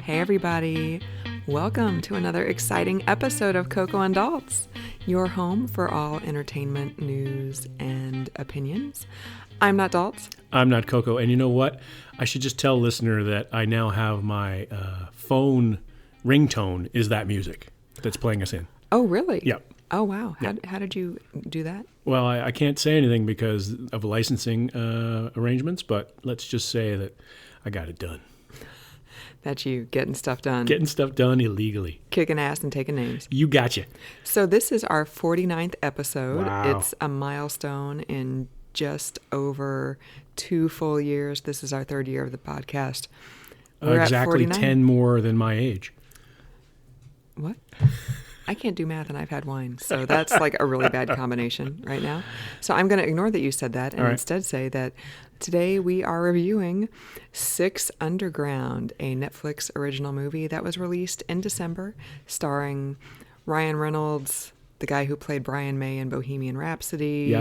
Hey everybody, welcome to another exciting episode of Coco and Daltz, your home for all entertainment, news, and opinions. I'm not Daltz. I'm not Coco, and you know what? I should just tell listener that I now have my phone ringtone is that music that's playing us in. Oh, really? Yep. Oh, wow. Yep. How did you do that? Well, I can't say anything because of licensing arrangements, but let's just say that I got it done. That's you getting stuff done. Getting stuff done illegally. Kicking ass and taking names. You gotcha. So this is our 49th episode. Wow. It's a milestone in just over 2 full years. This is our 3rd year of the podcast. We're Exactly at 10 more than my age. What? I can't do math and I've had wine. So that's like a really bad combination right now. So I'm going to ignore that you said that and instead say that today we are reviewing Six Underground, a Netflix original movie that was released in December, starring Ryan Reynolds, the guy who played Brian May in Bohemian Rhapsody,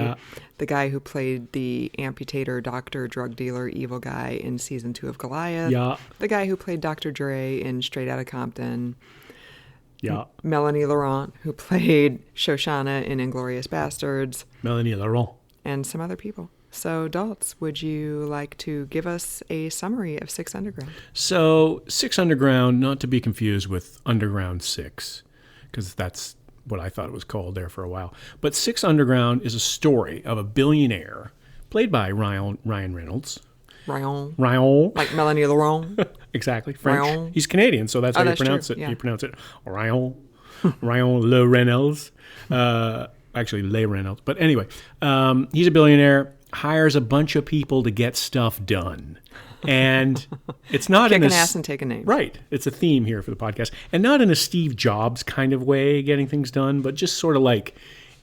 the guy who played the amputator, doctor, drug dealer, evil guy in season 2 of Goliath, the guy who played Dr. Dre in Straight Outta Compton, Melanie Laurent, who played Shoshana in Inglourious Bastards. Melanie Laurent. And some other people. So, Daltz, would you like to give us a summary of Six Underground? So, Six Underground, not to be confused with Underground 6, because that's what I thought it was called there for a while. But Six Underground is a story of a billionaire played by Ryan Reynolds. Ryan. Like Melanie Laurent. Exactly. French. Ryan. He's Canadian, so that's how you pronounce it. Yeah. You pronounce it Ryan. Ryan Le Reynolds. Actually, Le Reynolds. But anyway, he's a billionaire, hires a bunch of people to get stuff done. And it's not Kicking ass and taking names. Right. It's a theme here for the podcast. And not in a Steve Jobs kind of way, getting things done, but just sort of like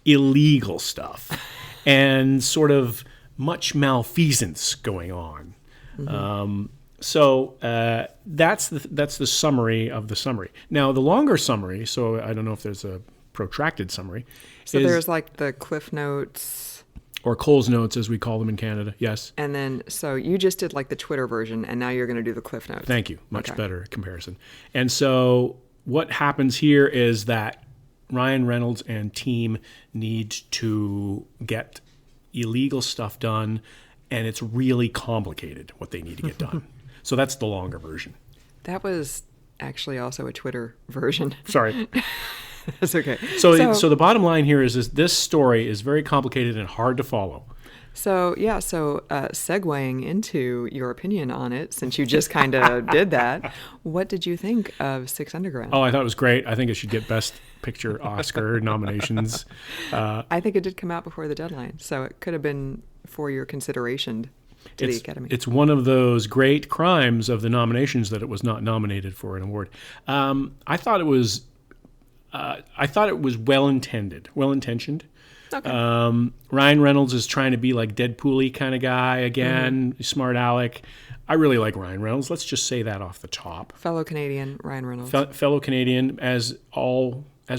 illegal stuff and sort of much malfeasance going on. Mm-hmm. So that's the summary of the summary. Now, the longer summary, so I don't know if there's a protracted summary. So there's like the Cliff Notes. Or Cole's Notes, as we call them in Canada, yes. And then, so you just did like the Twitter version, and now you're going to do the Cliff Notes. Thank you. Much better comparison. And so what happens here is that Ryan Reynolds and team need to get illegal stuff done, and it's really complicated what they need to get done. So that's the longer version. That was actually also a Twitter version. Sorry. That's okay. So the bottom line here is this story is very complicated and hard to follow. So segueing into your opinion on it, since you just kind of did that, what did you think of Six Underground? Oh, I thought it was great. I think it should get Best Picture Oscar nominations. I think it did come out before the deadline, so it could have been for your consideration to the Academy. It's one of those great crimes of the nominations that it was not nominated for an award. I thought it was well-intentioned. Okay. Ryan Reynolds is trying to be like Deadpool-y kind of guy again, smart aleck. I really like Ryan Reynolds. Let's just say that off the top. Fellow Canadian, Ryan Reynolds. Fellow Canadian, as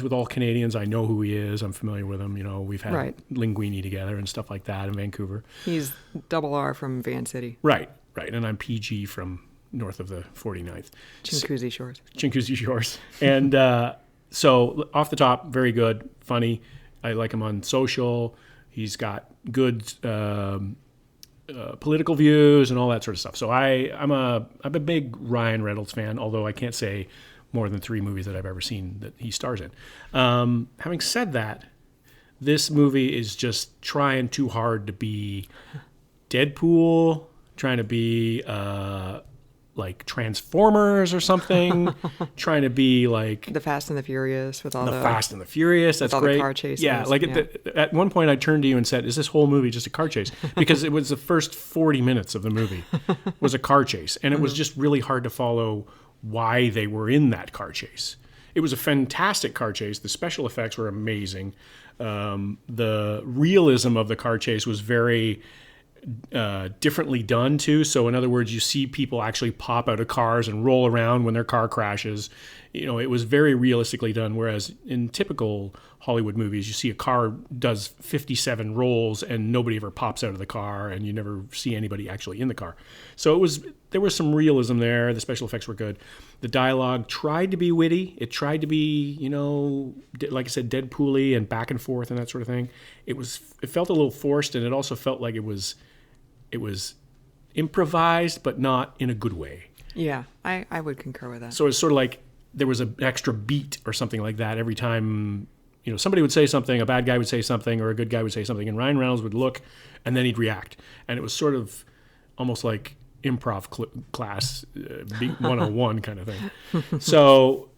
with all Canadians, I know who he is. I'm familiar with him. You know, we've had linguini together and stuff like that in Vancouver. He's double R from Van City. Right. And I'm PG from north of the 49th. Chinguacousy Shores. And so off the top, very good, funny. I like him on Social. He's got good political views and all that sort of stuff. So I'm a big Ryan Reynolds fan, although I can't say more than 3 movies that I've ever seen that he stars in. Having said that, this movie is just trying too hard to be Deadpool, trying to be like Transformers or something, trying to be like the Fast and the Furious with all the Fast and the Furious. That's great. The car chases. Yeah, at one point I turned to you and said, "Is this whole movie just a car chase?" Because it was the first 40 minutes of the movie was a car chase, and it was just really hard to follow why they were in that car chase. It was a fantastic car chase. The special effects were amazing. The realism of the car chase was very differently done too. So in other words, you see people actually pop out of cars and roll around when their car crashes. You know, it was very realistically done. Whereas in typical Hollywood movies, you see a car does 57 rolls and nobody ever pops out of the car, and you never see anybody actually in the car. So there was some realism there. The special effects were good. The dialogue tried to be witty. It tried to be, like I said, Deadpool-y and back and forth and that sort of thing. It felt a little forced, and it also felt like it was improvised, but not in a good way. Yeah, I would concur with that. So it's sort of like there was an extra beat or something like that every time, somebody would say something, a bad guy would say something, or a good guy would say something, and Ryan Reynolds would look, and then he'd react. And it was sort of almost like improv class 101 kind of thing. So,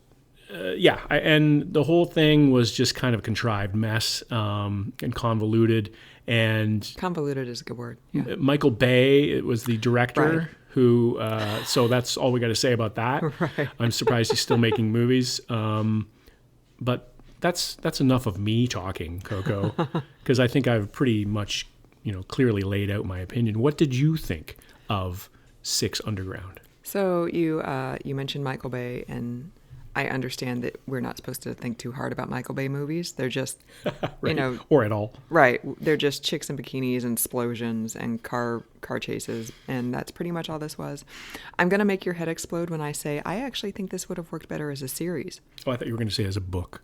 and the whole thing was just kind of a contrived mess and convoluted. And convoluted is a good word. Yeah. Michael Bay was the director. Right. Who? So that's all we got to say about that. Right. I'm surprised he's still making movies. But that's enough of me talking, Coco, because I think I've pretty much clearly laid out my opinion. What did you think of 6 Underground? So you mentioned Michael Bay, and I understand that we're not supposed to think too hard about Michael Bay movies. They're just, right. Or at all. Right. They're just chicks in bikinis and splosions and car chases, and that's pretty much all this was. I'm going to make your head explode when I say I actually think this would have worked better as a series. Oh, I thought you were going to say as a book.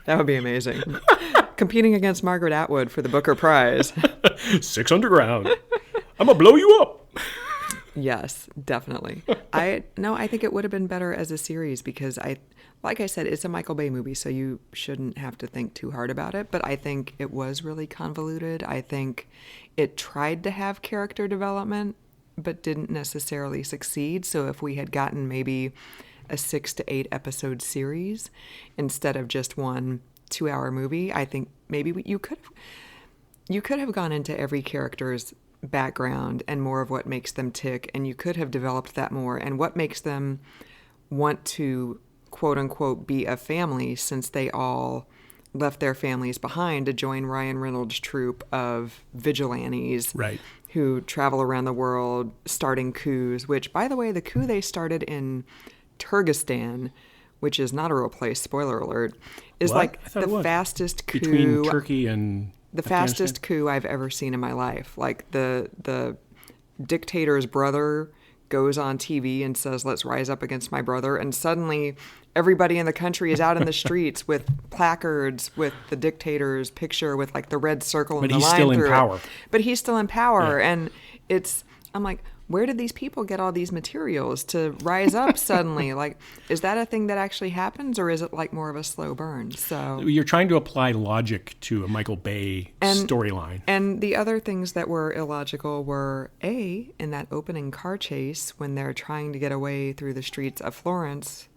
That would be amazing. Competing against Margaret Atwood for the Booker Prize. 6 Underground. I'm going to blow you up. Yes, definitely. I think it would have been better as a series because like I said, it's a Michael Bay movie, so you shouldn't have to think too hard about it. But I think it was really convoluted. I think it tried to have character development, but didn't necessarily succeed. So if we had gotten maybe a 6 to 8 episode series instead of just one 2-hour movie, I think maybe you could have gone into every character's background and more of what makes them tick, and you could have developed that more and what makes them want to quote unquote be a family, since they all left their families behind to join Ryan Reynolds' troupe of vigilantes, right, who travel around the world starting coups, which, by the way, the coup they started in Turkestan, which is not a real place, spoiler alert, is like the fastest coup between Turkey and the fastest coup I've ever seen in my life. Like the dictator's brother goes on TV and says, "Let's rise up against my brother," and suddenly everybody in the country is out in the streets with placards with the dictator's picture with like the red circle and the line through it. But he's still in power. But he's still in power, and I'm like, where did these people get all these materials to rise up suddenly? Like, is that a thing that actually happens, or is it like more of a slow burn? So you're trying to apply logic to a Michael Bay storyline. And the other things that were illogical were, in that opening car chase when they're trying to get away through the streets of Florence,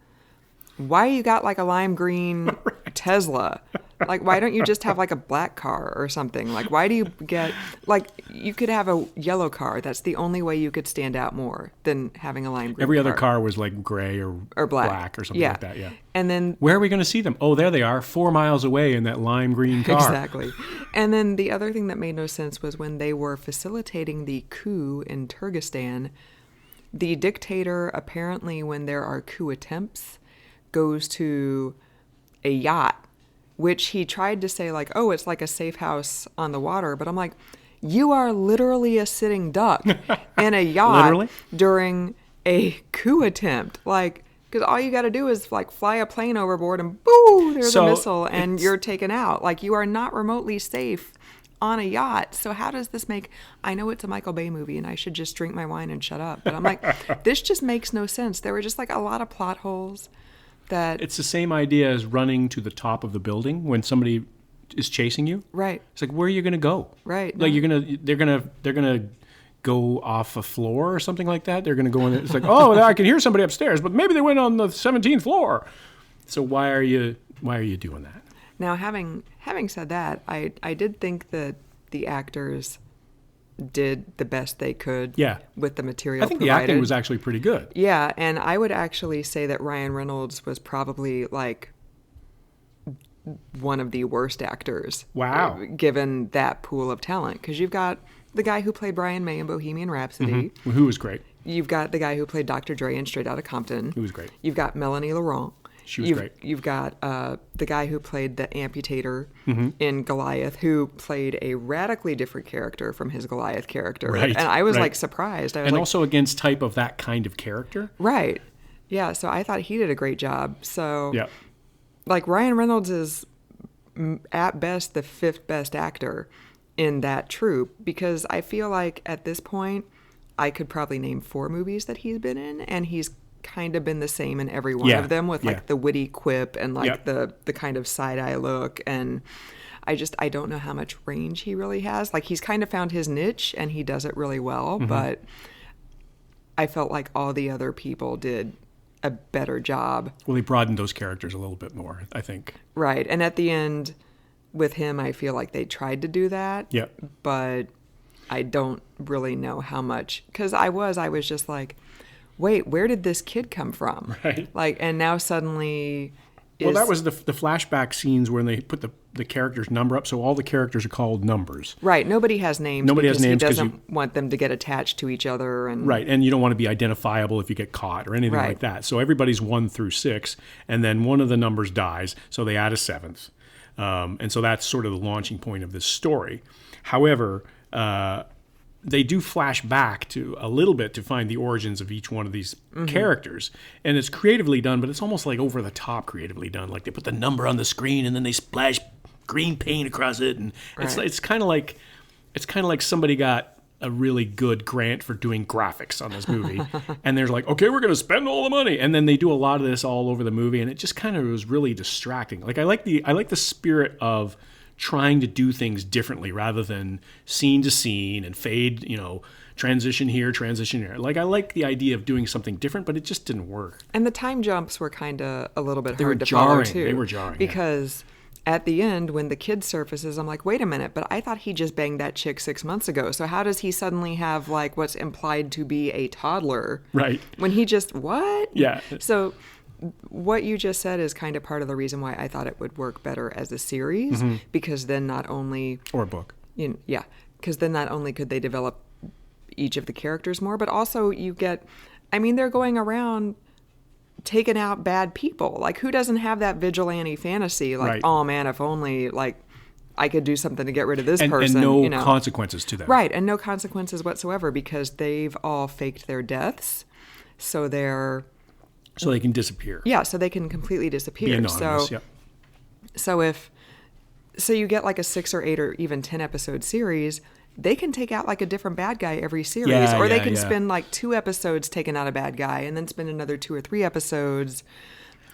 why you got like a lime green Tesla? Like, why don't you just have like a black car or something? Like, why do you get, like, you could have a yellow car. That's the only way you could stand out more than having a lime green Every other car was like gray or black or something like that, yeah. And then, where are we going to see them? Oh, there they are, 4 miles away in that lime green car. Exactly. And then the other thing that made no sense was when they were facilitating the coup in Turkestan, the dictator, apparently when there are coup attempts, goes to a yacht, which he tried to say like, oh, it's like a safe house on the water. But I'm like, you are literally a sitting duck in a yacht during a coup attempt. Like, because all you got to do is like fly a plane overboard and boo, there's a missile and you're taken out. Like, you are not remotely safe on a yacht. So how does this make, I know it's a Michael Bay movie and I should just drink my wine and shut up. But I'm like, this just makes no sense. There were just like a lot of plot holes. That it's the same idea as running to the top of the building when somebody is chasing you. Right. It's like, where are you going to go? Right. Like they're gonna go off a floor or something like that. They're gonna go in there. It's like, oh, I can hear somebody upstairs, but maybe they went on the 17th floor. So why are you doing that? Now, having said that, I did think that the actors did the best they could with the material I think provided. The acting was actually pretty good. Yeah, and I would actually say that Ryan Reynolds was probably like one of the worst actors. Wow. Given that pool of talent. Because you've got the guy who played Brian May in Bohemian Rhapsody. Mm-hmm. Who was great. You've got the guy who played Dr. Dre in Straight Outta Compton. Who was great. You've got Melanie Laurent. She was great. You've got the guy who played the amputator in Goliath, who played a radically different character from his Goliath character. Right. And I was right. like surprised. I was And like, also against type of that kind of character. right. Yeah, so I thought he did a great job. So, Yeah. like, Ryan Reynolds is at best the 5th best actor in that troupe, because I feel like at this point I could probably name 4 movies that he's been in, and he's kind of been the same in every one of them, with like the witty quip and like the kind of side-eye look. And I don't know how much range he really has. Like, he's kind of found his niche and he does it really well, but I felt like all the other people did a better job. Well, he broadened those characters a little bit more, I think. Right. And at the end with him, I feel like they tried to do that. Yeah. But I don't really know how much, because I was just like, wait, where did this kid come from? Right. Like, and now suddenly well, that was the flashback scenes when they put the character's number up, so all the characters are called numbers. Right. Nobody has names. Nobody has names he doesn't want them to get attached to each other. And right, and you don't want to be identifiable if you get caught or anything Right. like that. So everybody's 1 through 6, and then one of the numbers dies, so they add a 7th. And so that's sort of the launching point of this story. However, they do flash back to a little bit to find the origins of each one of these characters. And it's creatively done, but it's almost like over the top creatively done. Like they put the number on the screen and then they splash green paint across it. And it's kind of like somebody got a really good grant for doing graphics on this movie. And they're like, okay, we're going to spend all the money. And then they do a lot of this all over the movie. And it just kind of was really distracting. Like I like the spirit of trying to do things differently rather than scene to scene and fade, transition here, transition here. Like I like the idea of doing something different, but it just didn't work. And the time jumps were kind of a little bit They hard were to follow jarring. too. They were jarring. Because at the end, when the kid surfaces, I'm like, wait a minute, but I thought he just banged that chick 6 months ago. So how does he suddenly have like what's implied to be a toddler? Right. When he just, what? Yeah. So what you just said is kind of part of the reason why I thought it would work better as a series, because then not only... Or a book. Because then not only could they develop each of the characters more, but also you get... I mean, they're going around taking out bad people. Like, who doesn't have that vigilante fantasy? Like, Right. oh man, if only, like, I could do something to get rid of this person. And no consequences to them. Right, and no consequences whatsoever, because they've all faked their deaths. So they can disappear. Yeah, so they can completely disappear. Be anonymous, So you get like a 6 or 8 or even 10 episode series, they can take out like a different bad guy every series. Or they can spend like 2 episodes taking out a bad guy and then spend another 2 or 3 episodes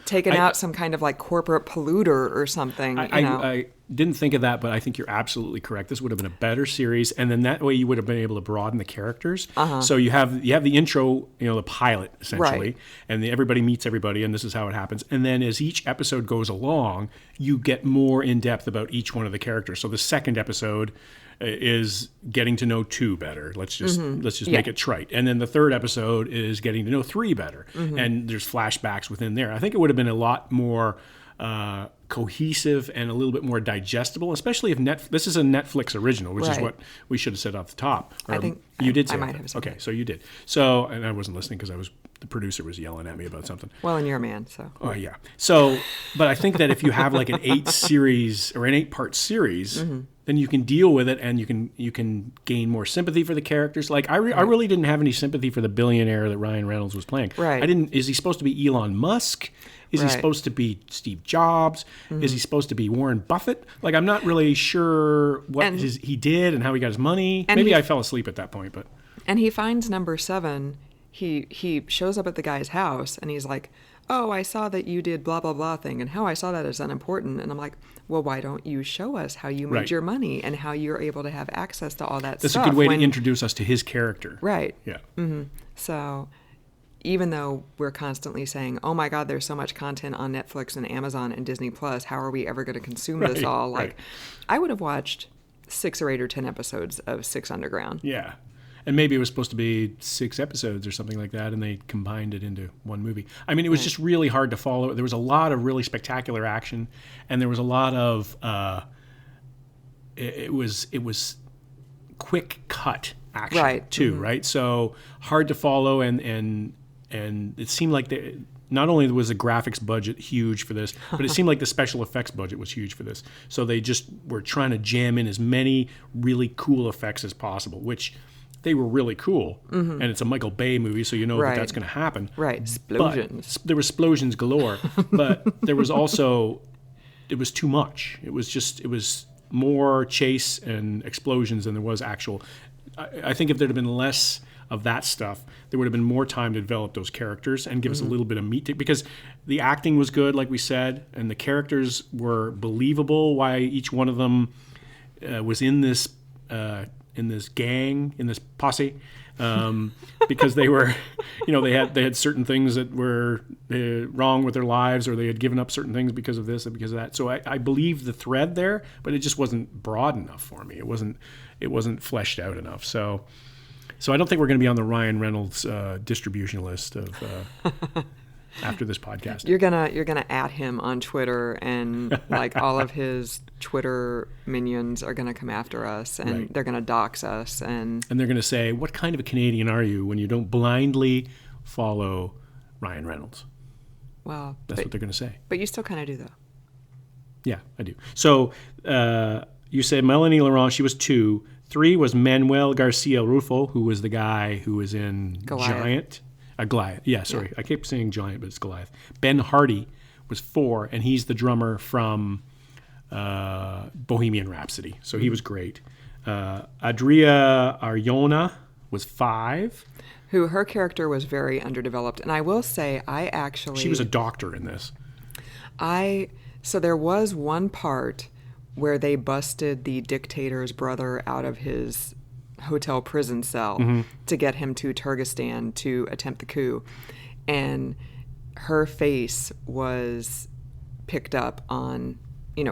taking out some kind of like corporate polluter or something. I didn't think of that, but I think you're absolutely correct. This would have been a better series, and then that way you would have been able to broaden the characters. So you have the intro, the pilot essentially, Right. and everybody meets everybody, and this is how it happens. And then as each episode goes along, you get more in depth about each one of the characters. So the second episode is getting to know 2 better. Let's just make it trite. And then the third episode is getting to know 3 better. And there's flashbacks within there. I think it would have been a lot more cohesive and a little bit more digestible, especially if this is a Netflix original, which is what we should have said off the top. I think you did say I might that. have said Okay, that. so you did. So, and I wasn't listening because the producer was yelling at me about something. Well, and you're a man, so. Oh yeah. So, but I think that if you have like an 8-part series, then you can deal with it, and you can gain more sympathy for the characters. Like I really didn't have any sympathy for the billionaire that Ryan Reynolds was playing. Right. Is he supposed to be Elon Musk? Is he supposed to be Steve Jobs? Is he supposed to be Warren Buffett? Like I'm not really sure what he did and how he got his money. Maybe I fell asleep at that point, but. And he finds number 7. He shows up at the guy's house and he's like, oh, I saw that you did blah, blah, blah thing, and how I saw that is unimportant. And I'm like, well, why don't you show us how you made your money and how you're able to have access to all that stuff? That's a good way to introduce us to his character. Right. Yeah. So even though we're constantly saying, oh my God, there's so much content on Netflix and Amazon and Disney Plus, how are we ever going to consume this all? Like, I would have watched 6 or 8 or 10 episodes of 6 Underground. Yeah. And maybe it was supposed to be 6 episodes or something like that, and they combined it into one movie. I mean, it was just really hard to follow. There was a lot of really spectacular action, and there was a lot of it was quick cut action too, right? So hard to follow, and it seemed like not only was the graphics budget huge for this, but it seemed like the special effects budget was huge for this. So they just were trying to jam in as many really cool effects as possible, which they were really cool. And it's a Michael Bay movie, so you know that that's going to happen. Right, splosions. There were splosions galore, but there was also, it was too much. It was more chase and explosions than there was actual. I think if there had been less of that stuff, there would have been more time to develop those characters and give us a little bit of meat to, because the acting was good, like we said, and the characters were believable. Why each one of them was in this gang, in this posse, because they were, they had certain things that were wrong with their lives, or they had given up certain things because of this and because of that. So I believe the thread there, but it just wasn't broad enough for me. It wasn't fleshed out enough. So I don't think we're going to be on the Ryan Reynolds distribution list of after this podcast. You're gonna at him on Twitter, and like all of his Twitter minions are gonna come after us, and they're gonna dox us, and they're gonna say, "What kind of a Canadian are you when you don't blindly follow Ryan Reynolds?" Well, that's what they're gonna say. But you still kind of do, though. Yeah, I do. So you said Melanie Laurent, she was 2. 3 was Manuel Garcia Rufo, who was the guy who was in Goliath. Goliath. Yeah, sorry. Yeah. I keep saying Giant, but it's Goliath. Ben Hardy was 4, and he's the drummer from Bohemian Rhapsody. So he was great. Adria Arjona was 5. Who her character was very underdeveloped. And I will say, she was a doctor in this. So there was one part where they busted the dictator's brother out of his hotel prison cell to get him to Turkestan to attempt the coup. And her face was picked up on,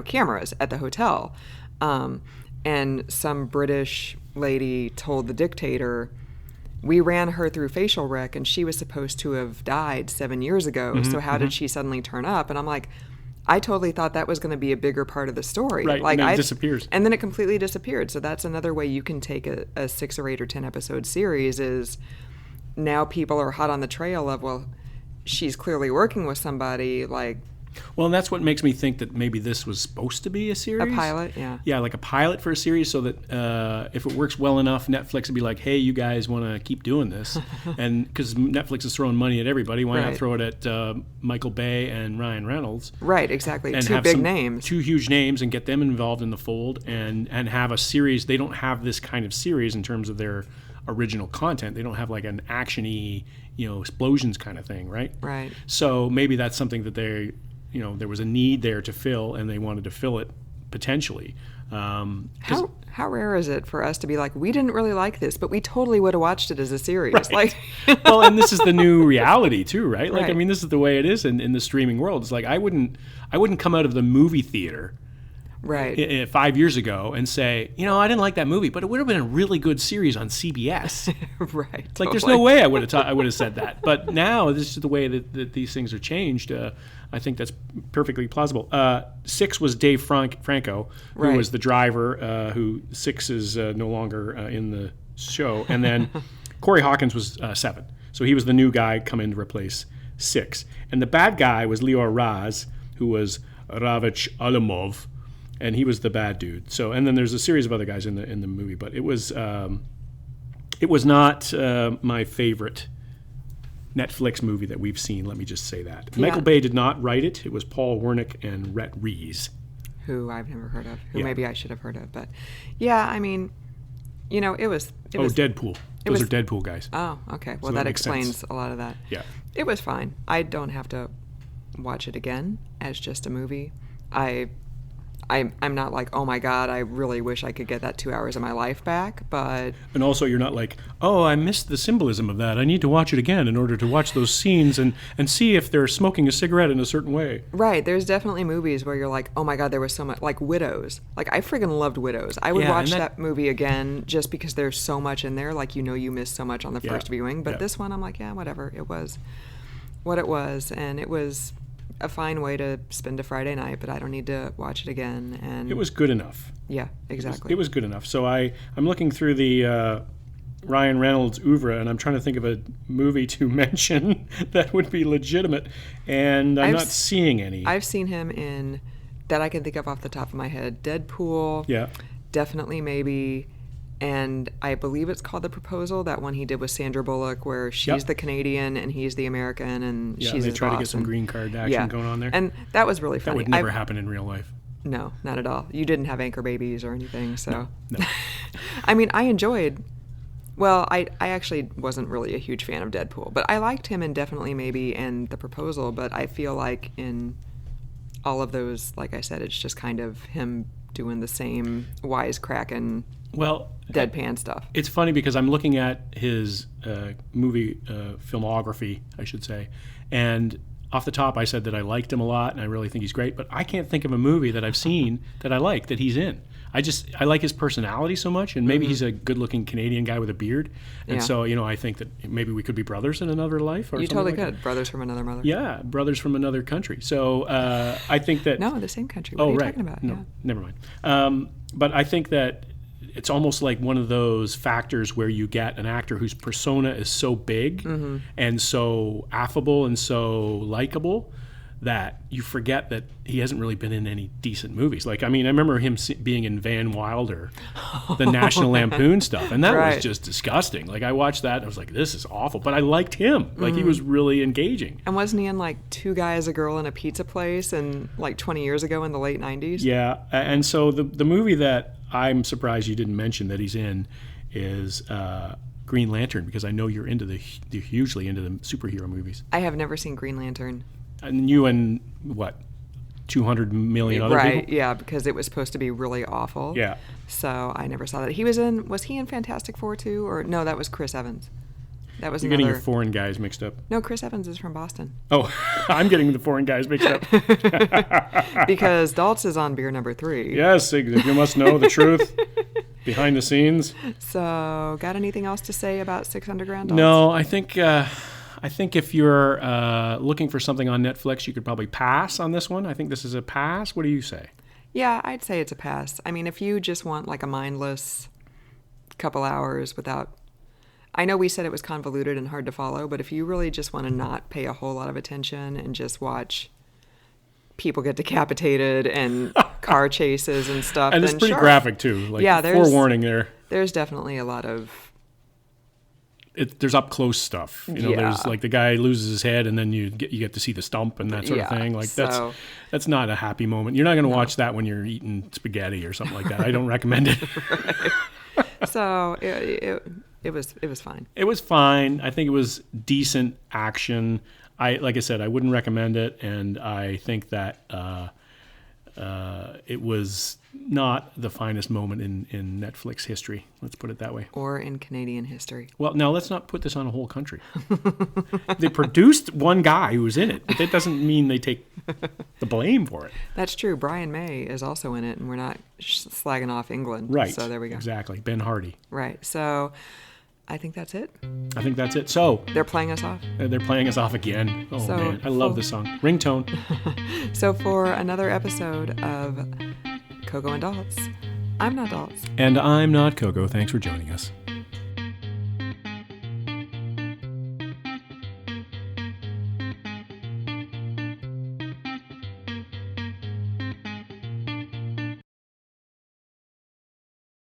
cameras at the hotel. And some British lady told the dictator, we ran her through facial rec and she was supposed to have died 7 years ago. So how did she suddenly turn up? And I'm like, I totally thought that was going to be a bigger part of the story. Right, like, and then it disappears. And then it completely disappeared. So that's another way you can take a 6 or 8 or 10 episode series is now people are hot on the trail of, well, she's clearly working with somebody, like... Well, and that's what makes me think that maybe this was supposed to be a series. A pilot, yeah. Yeah, like a pilot for a series, so that if it works well enough, Netflix would be like, hey, you guys want to keep doing this? And because Netflix is throwing money at everybody, why not throw it at Michael Bay and Ryan Reynolds? Right, exactly. And 2 big names. 2 huge names, and get them involved in the fold and have a series. They don't have this kind of series in terms of their original content. They don't have like an action-y, explosions kind of thing, right? Right. So maybe that's something that they... there was a need there to fill, and they wanted to fill it potentially. How rare is it for us to be like, we didn't really like this, but we totally would have watched it as a series? Right. Like, well, and this is the new reality too, right? Like, right. I mean, this is the way it is in the streaming world. It's like I wouldn't come out of the movie theater. Right. 5 years ago and say, I didn't like that movie, but it would have been a really good series on CBS. Right. Like, Totally. there's no way I would have said that. But now, this is the way that these things are changed. I think that's perfectly plausible. 6 was Dave Franco, who was the driver, who 6 is no longer in the show. And then Corey Hawkins was 7. So he was the new guy come in to replace 6. And the bad guy was Leo Raz, who was Ravich Alimov, and he was the bad dude. So, and then there's a series of other guys in the movie, but it was not my favorite Netflix movie that we've seen. Let me just say that. Yeah. Michael Bay did not write it. It was Paul Wernick and Rhett Rees, who I've never heard of. Who maybe I should have heard of, but yeah, I mean, it was Deadpool. Those are Deadpool guys. Oh, okay. Well, so that explains a lot of that. Yeah, it was fine. I don't have to watch it again as just a movie. I'm not like, oh my God, I really wish I could get that 2 hours of my life back, but... And also you're not like, oh, I missed the symbolism of that. I need to watch it again in order to watch those scenes and see if they're smoking a cigarette in a certain way. Right. There's definitely movies where you're like, oh my God, there was so much... Like Widows. Like, I friggin' loved Widows. I would watch that movie again just because there's so much in there. Like, you missed so much on the first viewing. But this one, I'm like, yeah, whatever. It was what it was. And it was... a fine way to spend a Friday night, but I don't need to watch it again. And it was good enough. Yeah, exactly. It was good enough. So I'm looking through the Ryan Reynolds' oeuvre, and I'm trying to think of a movie to mention that would be legitimate, and I'm not seeing any. I've seen him in, that I can think of off the top of my head, Deadpool. Yeah. Definitely Maybe. And I believe it's called The Proposal, that one he did with Sandra Bullock, where she's the Canadian and he's the American, and she's they his try to boss, get some green card action going on there. And that was really funny. That would never happen in real life. No, not at all. You didn't have anchor babies or anything, so. No. I mean, I enjoyed. Well, I actually wasn't really a huge fan of Deadpool, but I liked him in Definitely Maybe and The Proposal. But I feel like in all of those, like I said, it's just kind of him doing the same wisecracking, deadpan stuff. It's funny because I'm looking at his movie filmography, I should say, and off the top I said that I liked him a lot and I really think he's great, but I can't think of a movie that I've seen that I like that he's in. I like his personality so much, and maybe he's a good-looking Canadian guy with a beard, and so I think that maybe we could be brothers in another life. Or you totally like could. That. Brothers from another mother. Yeah, brothers from another country. So I think that no, the same country. What are you talking about? No, never mind. But I think that it's almost like one of those factors where you get an actor whose persona is so big and so affable and so likable that you forget that he hasn't really been in any decent movies. Like, I mean, I remember him being in Van Wilder, the National Lampoon stuff, and that was just disgusting. Like, I watched that and I was like, this is awful. But I liked him. Like, he was really engaging. And wasn't he in, like, Two Guys, a Girl, in a Pizza Place and like 20 years ago in the late 90s? Yeah, and so the movie that I'm surprised you didn't mention that he's in is Green Lantern, because I know you're hugely into the superhero movies. I have never seen Green Lantern. And you and what, 200 million other people? Right, yeah, because it was supposed to be really awful. Yeah. So I never saw that. Was he in Fantastic Four too? Or no, that was Chris Evans. That was You're getting your foreign guys mixed up. No, Chris Evans is from Boston. Oh, I'm getting the foreign guys mixed up. Because Daltz is on beer number 3. Yes, you must know the truth behind the scenes. So, got anything else to say about Six Underground Daltz? No, I think if you're looking for something on Netflix, you could probably pass on this one. I think this is a pass. What do you say? Yeah, I'd say it's a pass. I mean, if you just want like a mindless couple hours without... I know we said it was convoluted and hard to follow, but if you really just want to not pay a whole lot of attention and just watch people get decapitated and car chases and stuff... And it's pretty graphic, too. Like, forewarning there. There's definitely a lot of... There's up close stuff, There's like the guy loses his head, and then you get to see the stump and that sort of thing. Like that's not a happy moment. You're not going to watch that when you're eating spaghetti or something like that. I don't recommend it. So it was fine. It was fine. I think it was decent action. Like I said, I wouldn't recommend it, and I think that it was not the finest moment in Netflix history. Let's put it that way. Or in Canadian history. Well, now let's not put this on a whole country. They produced one guy who was in it, but that doesn't mean they take the blame for it. That's true. Brian May is also in it, and we're not slagging off England. Right. So there we go. Exactly. Ben Hardy. Right. So I think that's it. I think that's it. So they're playing us off. They're playing us off again. Oh, so, man. I love this song. Ringtone. So for another episode of Coco and Daltz, I'm not Daltz. And I'm not Coco. Thanks for joining us.